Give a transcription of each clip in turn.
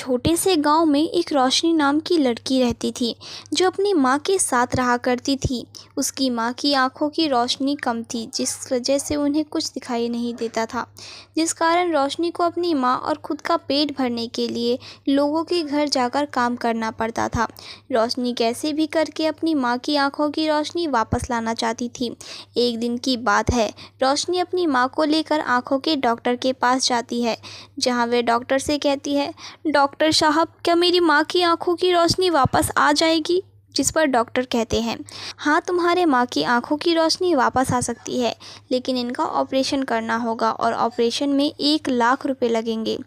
छोटे से गांव में एक रोशनी नाम की लड़की रहती थी जो अपनी माँ के साथ रहा करती थी। उसकी माँ की आंखों की रोशनी कम थी, जिस वजह से उन्हें कुछ दिखाई नहीं देता था, जिस कारण रोशनी को अपनी माँ और खुद का पेट भरने के लिए लोगों के घर जाकर काम करना पड़ता था। रोशनी कैसे भी करके अपनी माँ की आंखों की रोशनी वापस लाना चाहती थी। एक दिन की बात है, रोशनी अपनी माँ को लेकर आंखों के डॉक्टर के पास जाती है, जहाँ वे डॉक्टर से कहती है, डॉक्टर साहब, क्या मेरी माँ की आंखों की रोशनी वापस आ जाएगी? जिस पर डॉक्टर कहते हैं, हाँ, तुम्हारे माँ की आंखों की रोशनी वापस आ सकती है, लेकिन इनका ऑपरेशन करना होगा और ऑपरेशन में 1 लाख रुपए लगेंगे।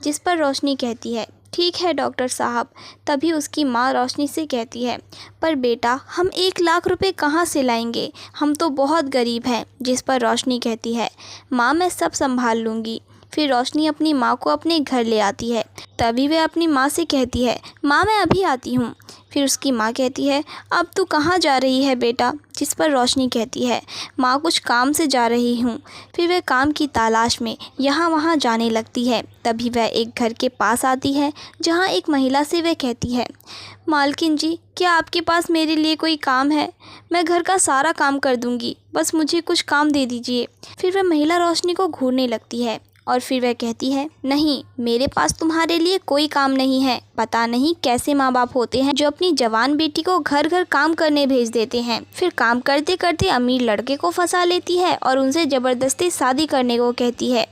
जिस पर रोशनी कहती है, ठीक है डॉक्टर साहब। तभी उसकी माँ रोशनी से कहती है, पर बेटा, हम 1 लाख रुपए कहाँ से लाएंगे? हम तो बहुत गरीब हैं। जिस पर रोशनी कहती है, माँ, मैं सब संभाल लूँगी। फिर रोशनी अपनी माँ को अपने घर ले आती है। तभी वह अपनी माँ से कहती है, माँ, मैं अभी आती हूँ। फिर उसकी माँ कहती है, अब तू कहाँ जा रही है बेटा? जिस पर रोशनी कहती है, माँ, कुछ काम से जा रही हूँ। फिर वह काम की तलाश में यहाँ वहाँ जाने लगती है। तभी वह एक घर के पास आती है, जहाँ एक महिला से वह कहती है, मालकिन जी, क्या आपके पास मेरे लिए कोई काम है? मैं घर का सारा काम कर दूँगी, बस मुझे कुछ काम दे दीजिए। फिर वह महिला रोशनी को घूरने लगती है और फिर वह कहती है, नहीं, मेरे पास तुम्हारे लिए कोई काम नहीं है। पता नहीं कैसे माँ बाप होते हैं जो अपनी जवान बेटी को घर घर काम करने भेज देते हैं। फिर काम करते करते अमीर लड़के को फंसा लेती है और उनसे ज़बरदस्ती शादी करने को कहती है।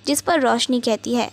जिस पर रोशनी कहती है,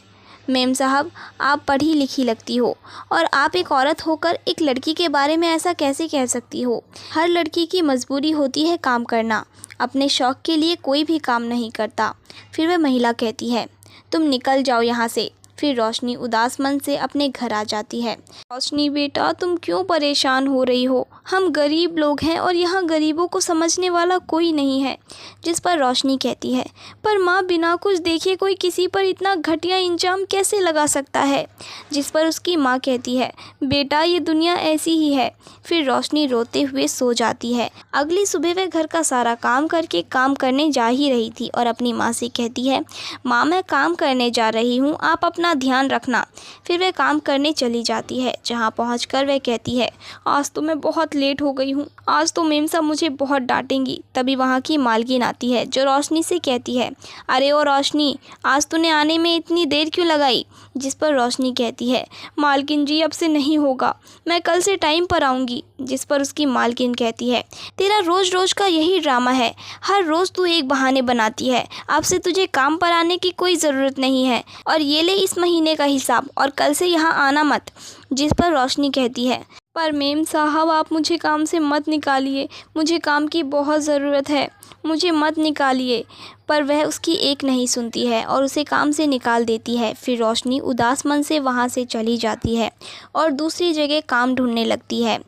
मेम साहब, आप पढ़ी लिखी लगती हो और आप एक औरत होकर एक लड़की के बारे में ऐसा कैसे कह सकती हो? हर लड़की की मजबूरी होती है काम करना, अपने शौक़ के लिए कोई भी काम नहीं करता। फिर वह महिला कहती है, तुम निकल जाओ यहाँ से। फिर रोशनी उदास मन से अपने घर आ जाती है। रोशनी बेटा, तुम क्यों परेशान हो रही हो? हम गरीब लोग हैं और यहाँ गरीबों को समझने वाला कोई नहीं है। जिस पर रोशनी कहती है, पर माँ, बिना कुछ देखे कोई किसी पर इतना घटिया इंजाम कैसे लगा सकता है? जिस पर उसकी माँ कहती है, बेटा, ये दुनिया ऐसी ही है। फिर रोशनी रोते हुए सो जाती है। अगली सुबह वह घर का सारा काम करके काम करने जा ही रही थी और अपनी माँ से कहती है, माँ, मैं काम करने जा रही हूँ, आप अपना ध्यान रखना। फिर वह काम करने चली जाती है। जहाँ पहुँचकर वह कहती है, आज तो मैं बहुत लेट हो गई हूँ, आज तो मेम साहब मुझे बहुत डांटेंगी। तभी वहाँ की मालकिन आती है, जो रोशनी से कहती है, अरे ओ रोशनी, आज तूने आने में इतनी देर क्यों लगाई? जिस पर रोशनी कहती है, मालकिन जी, अब से नहीं होगा, मैं कल से टाइम पर आऊँगी। जिस पर उसकी मालकिन कहती है, तेरा रोज़ रोज़ का यही ड्रामा है, हर रोज़ तू एक बहाने बनाती है। अब से तुझे काम पर आने की कोई ज़रूरत नहीं है, और ये ले इस महीने का हिसाब, और कल से यहाँ आना मत। जिस पर रोशनी कहती है, पर मेम साहब, आप मुझे काम से मत निकालिए, मुझे काम की बहुत ज़रूरत है, मुझे मत निकालिए। पर वह उसकी एक नहीं सुनती है और उसे काम से निकाल देती है। फिर रोशनी उदास मन से वहाँ से चली जाती है और दूसरी जगह काम ढूंढने लगती है।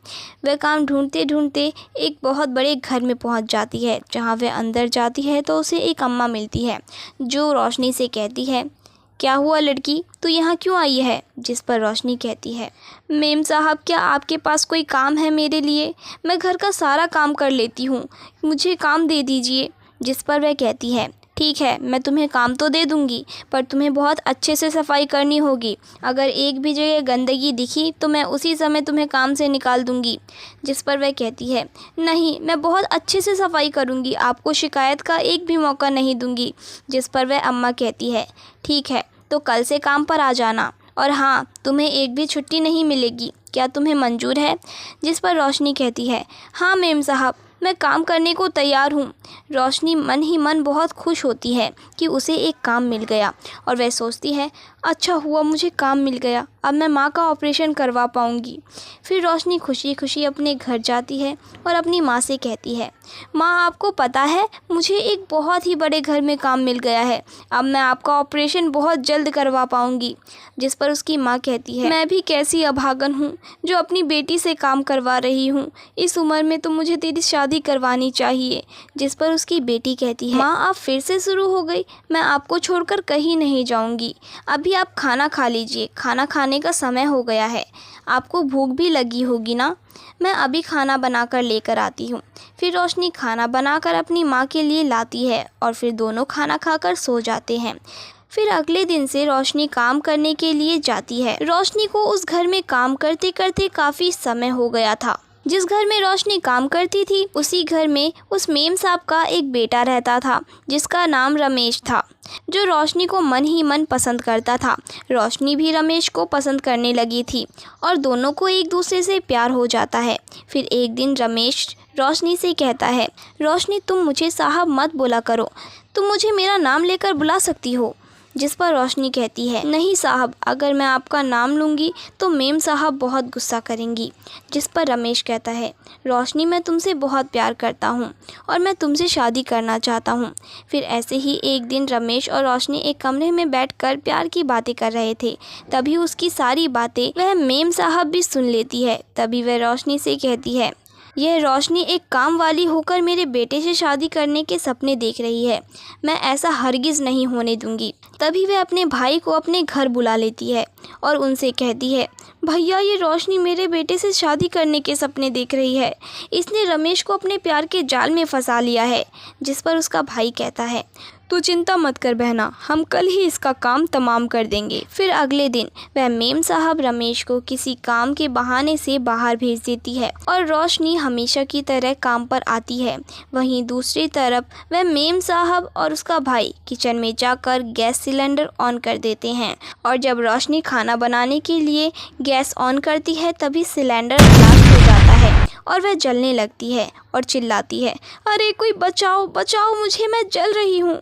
वह काम ढूंढते ढूंढते एक बहुत बड़े घर में पहुँच जाती है। जहाँ वह अंदर जाती है तो उसे एक अम्मा मिलती है, जो रोशनी से कहती है, क्या हुआ लड़की, तू यहाँ क्यों आई है? जिस पर रोशनी कहती है, मेम साहब, क्या आपके पास कोई काम है मेरे लिए? मैं घर का सारा काम कर लेती हूँ, मुझे काम दे दीजिए। जिस पर वह कहती है, ठीक है, मैं तुम्हें काम तो दे दूँगी, पर तुम्हें बहुत अच्छे से सफाई करनी होगी। अगर एक भी जगह गंदगी दिखी तो मैं उसी समय तुम्हें काम से निकाल दूँगी। जिस पर वह कहती है, नहीं, मैं बहुत अच्छे से सफाई करूँगी, आपको शिकायत का एक भी मौका नहीं दूँगी। जिस पर वह अम्मा कहती है, ठीक है, तो कल से काम पर आ जाना, और हाँ, तुम्हें एक भी छुट्टी नहीं मिलेगी। क्या तुम्हें मंजूर है? जिस पर रोशनी कहती है, हाँ मेम साहब, मैं काम करने को तैयार हूँ। रोशनी मन ही मन बहुत खुश होती है कि उसे एक काम मिल गया, और वह सोचती है, अच्छा हुआ मुझे काम मिल गया, अब मैं माँ का ऑपरेशन करवा पाऊँगी। फिर रोशनी खुशी खुशी अपने घर जाती है और अपनी माँ से कहती है, माँ, आपको पता है, मुझे एक बहुत ही बड़े घर में काम मिल गया है, अब मैं आपका ऑपरेशन बहुत जल्द करवा पाऊँगी। जिस पर उसकी माँ कहती है, मैं भी कैसी अभागन हूँ जो अपनी बेटी से काम करवा रही हूँ, इस उम्र में तो मुझे तेरी शादी करवानी चाहिए। जिस पर उसकी बेटी कहती है, माँ, आप फिर से शुरू हो गई, मैं आपको छोड़कर कहीं नहीं जाऊँगी। अभी आप खाना खा लीजिए, खाना खाने का समय हो गया है, आपको भूख भी लगी होगी ना, मैं अभी खाना बनाकर लेकर आती हूँ। फिर रोशनी खाना बनाकर अपनी माँ के लिए लाती है और फिर दोनों खाना खाकर सो जाते हैं। फिर अगले दिन से रोशनी काम करने के लिए जाती है। रोशनी को उस घर में काम करते करते काफ़ी समय हो गया था। जिस घर में रोशनी काम करती थी उसी घर में उस मेम साहब का एक बेटा रहता था जिसका नाम रमेश था, जो रोशनी को मन ही मन पसंद करता था। रोशनी भी रमेश को पसंद करने लगी थी और दोनों को एक दूसरे से प्यार हो जाता है। फिर एक दिन रमेश रोशनी से कहता है, रोशनी तुम मुझे साहब मत बोला करो, तुम मुझे मेरा नाम लेकर बुला सकती हो। जिस पर रोशनी कहती है, नहीं साहब, अगर मैं आपका नाम लूँगी तो मेम साहब बहुत गुस्सा करेंगी। जिस पर रमेश कहता है, रोशनी मैं तुमसे बहुत प्यार करता हूँ और मैं तुमसे शादी करना चाहता हूँ। फिर ऐसे ही एक दिन रमेश और रोशनी एक कमरे में बैठकर प्यार की बातें कर रहे थे। तभी उसकी सारी बातें वह मेम साहब भी सुन लेती है। तभी वह रोशनी से कहती है, यह रोशनी एक काम वाली होकर मेरे बेटे से शादी करने के सपने देख रही है, मैं ऐसा हरगिज़ नहीं होने दूंगी। तभी वह अपने भाई को अपने घर बुला लेती है और उनसे कहती है, भैया ये रोशनी मेरे बेटे से शादी करने के सपने देख रही है, इसने रमेश को अपने प्यार के जाल में फंसा लिया है। जिस पर उसका भाई कहता है, तू चिंता मत कर बहना, हम कल ही इसका काम तमाम कर देंगे। फिर अगले दिन वह मेम साहब रमेश को किसी काम के बहाने से बाहर भेज देती है और रोशनी हमेशा की तरह काम पर आती है। वहीं दूसरी तरफ वह मेम साहब और उसका भाई किचन में जाकर गैस सिलेंडर ऑन कर देते हैं और जब रोशनी खाना बनाने के लिए गैस ऑन करती है तभी सिलेंडर ब्लास्ट हो जाता है और वह जलने लगती है और चिल्लाती है, अरे कोई बचाओ बचाओ मुझे, मैं जल रही हूँ।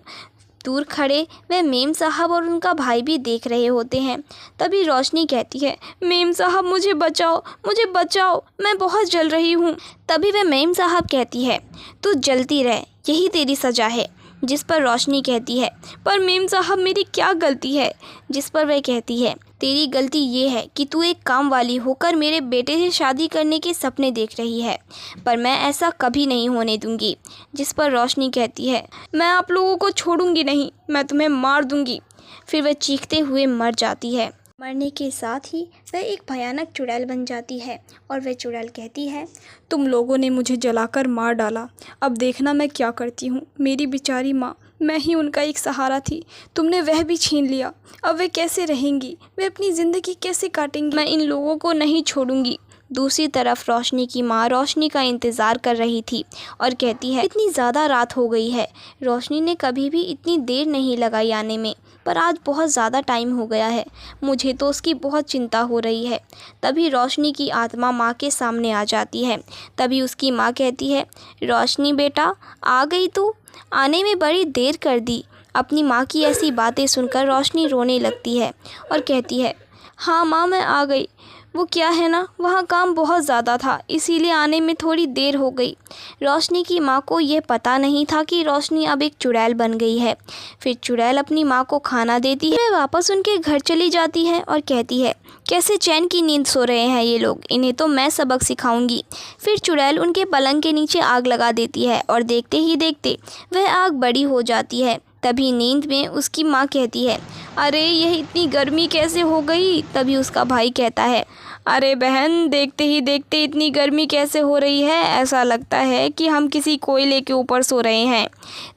दूर खड़े वह मेम साहब और उनका भाई भी देख रहे होते हैं। तभी रोशनी कहती है, मेम साहब मुझे बचाओ, मैं बहुत जल रही हूँ। तभी वह मेम साहब कहती है, तू जलती रह, यही तेरी सज़ा है। जिस पर रोशनी कहती है, पर मेम साहब मेरी क्या गलती है। जिस पर वह कहती है, तेरी गलती ये है कि तू एक काम वाली होकर मेरे बेटे से शादी करने के सपने देख रही है, पर मैं ऐसा कभी नहीं होने दूंगी। जिस पर रोशनी कहती है, मैं आप लोगों को छोड़ूंगी नहीं, मैं तुम्हें मार दूंगी। फिर वह चीखते हुए मर जाती है। मरने के साथ ही वह एक भयानक चुड़ैल बन जाती है और वह चुड़ैल कहती है, तुम लोगों ने मुझे जलाकर मार डाला, अब देखना मैं क्या करती हूँ। मेरी बेचारी माँ, मैं ही उनका एक सहारा थी, तुमने वह भी छीन लिया। अब वे कैसे रहेंगी, वे अपनी ज़िंदगी कैसे काटेंगी। मैं इन लोगों को नहीं छोड़ूंगी। दूसरी तरफ रोशनी की माँ रोशनी का इंतज़ार कर रही थी और कहती है, इतनी ज़्यादा रात हो गई है, रोशनी ने कभी भी इतनी देर नहीं लगाई आने में, पर आज बहुत ज़्यादा टाइम हो गया है, मुझे तो उसकी बहुत चिंता हो रही है। तभी रोशनी की आत्मा माँ के सामने आ जाती है। तभी उसकी माँ कहती है, रोशनी बेटा आ गई तू, आने में बड़ी देर कर दी। अपनी माँ की ऐसी बातें सुनकर रोशनी रोने लगती है और कहती है, हाँ माँ मैं आ गई, वो क्या है ना, वहाँ काम बहुत ज़्यादा था इसीलिए आने में थोड़ी देर हो गई। रोशनी की माँ को यह पता नहीं था कि रोशनी अब एक चुड़ैल बन गई है। फिर चुड़ैल अपनी माँ को खाना देती है, वापस उनके घर चली जाती है और कहती है, कैसे चैन की नींद सो रहे हैं ये लोग, इन्हें तो मैं सबक सिखाऊंगी। फिर चुड़ैल उनके पलंग के नीचे आग लगा देती है और देखते ही देखते वह आग बड़ी हो जाती है। तभी नींद में उसकी माँ कहती है, अरे यह इतनी गर्मी कैसे हो गई। तभी उसका भाई कहता है, अरे बहन देखते ही देखते इतनी गर्मी कैसे हो रही है, ऐसा लगता है कि हम किसी कोयले के ऊपर सो रहे हैं।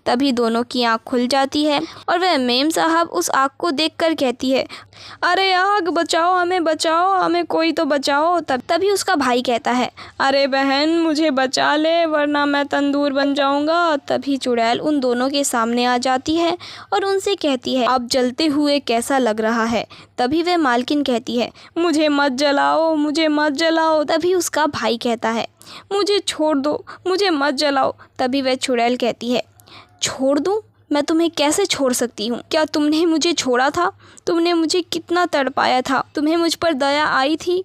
तभी दोनों की आँख खुल जाती है और वह मेम साहब उस आग को देखकर कहती है, अरे आग बचाओ, हमें कोई तो बचाओ। तभी उसका भाई कहता है, अरे बहन मुझे बचा ले वरना मैं तंदूर बन जाऊंगा। तभी चुड़ैल उन दोनों के सामने आ जाती है और उनसे कहती है, अब जलते हुए कैसा लग रहा है। तभी वह मालकिन कहती है, मुझे मत जलाओ। तभी उसका भाई कहता है, मुझे छोड़ दो, मुझे मत जलाओ। तभी वह चुड़ैल कहती है, छोड़ दूँ, मैं तुम्हें कैसे छोड़ सकती हूँ। क्या तुमने मुझे छोड़ा था, तुमने मुझे कितना तड़पाया था, तुम्हें मुझ पर दया आई थी,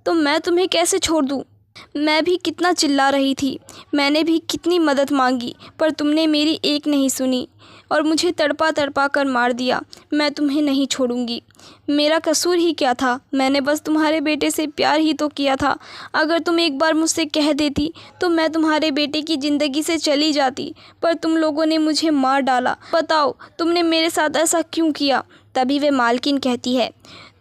तो मैं तुम्हें कैसे छोड़ दूँ। मैं भी कितना चिल्ला रही थी, मैंने भी कितनी मदद मांगी, पर तुमने मेरी एक नहीं सुनी और मुझे तड़पा तड़पा कर मार दिया। मैं तुम्हें नहीं छोड़ूंगी, मेरा कसूर ही क्या था, मैंने बस तुम्हारे बेटे से प्यार ही तो किया था। अगर तुम एक बार मुझसे कह देती तो मैं तुम्हारे बेटे की ज़िंदगी से चली जाती, पर तुम लोगों ने मुझे मार डाला। बताओ तुमने मेरे साथ ऐसा क्यों किया। तभी वे मालकिन कहती है,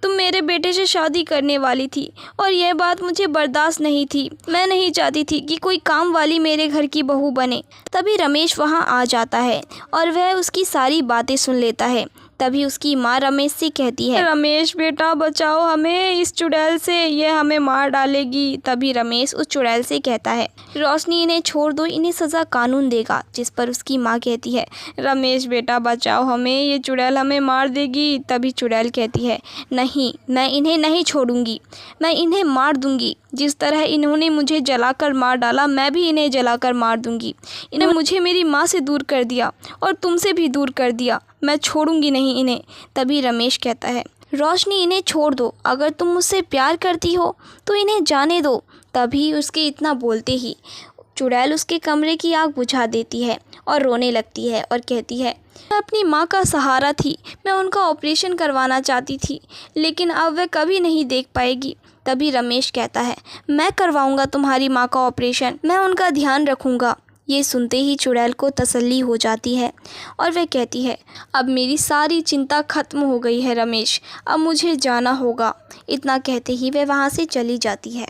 तुम मेरे बेटे से शादी करने वाली थी और यह बात मुझे बर्दाश्त नहीं थी। मैं नहीं चाहती थी कि कोई काम वाली मेरे घर की बहू बने। तभी रमेश वहां आ जाता है और वह उसकी सारी बातें सुन लेता है। तभी उसकी माँ रमेश से कहती है, रमेश बेटा बचाओ हमें इस चुड़ैल से, ये हमें मार डालेगी। तभी रमेश उस चुड़ैल से कहता है, रोशनी इन्हें छोड़ दो, इन्हें सज़ा कानून देगा। जिस पर उसकी माँ कहती है, रमेश बेटा बचाओ हमें, ये चुड़ैल हमें मार देगी। तभी चुड़ैल कहती है, नहीं, मैं इन्हें नहीं छोड़ूंगी, मैं इन्हें मार दूंगी। जिस तरह इन्होंने मुझे जलाकर मार डाला, मैं भी इन्हें जलाकर मार दूंगी। इन्हें मुझे मेरी माँ से दूर कर दिया और तुमसे भी दूर कर दिया, मैं छोड़ूंगी नहीं इन्हें। तभी रमेश कहता है, रोशनी इन्हें छोड़ दो, अगर तुम मुझसे प्यार करती हो तो इन्हें जाने दो। तभी उसके इतना बोलते ही चुड़ैल उसके कमरे की आग बुझा देती है और रोने लगती है और कहती है, मैं अपनी माँ का सहारा थी, मैं उनका ऑपरेशन करवाना चाहती थी, लेकिन अब वह कभी नहीं देख पाएगी। तभी रमेश कहता है, मैं करवाऊंगा तुम्हारी माँ का ऑपरेशन, मैं उनका ध्यान रखूंगा। ये सुनते ही चुड़ैल को तसल्ली हो जाती है और वह कहती है, अब मेरी सारी चिंता खत्म हो गई है रमेश, अब मुझे जाना होगा। इतना कहते ही वह वहाँ से चली जाती है।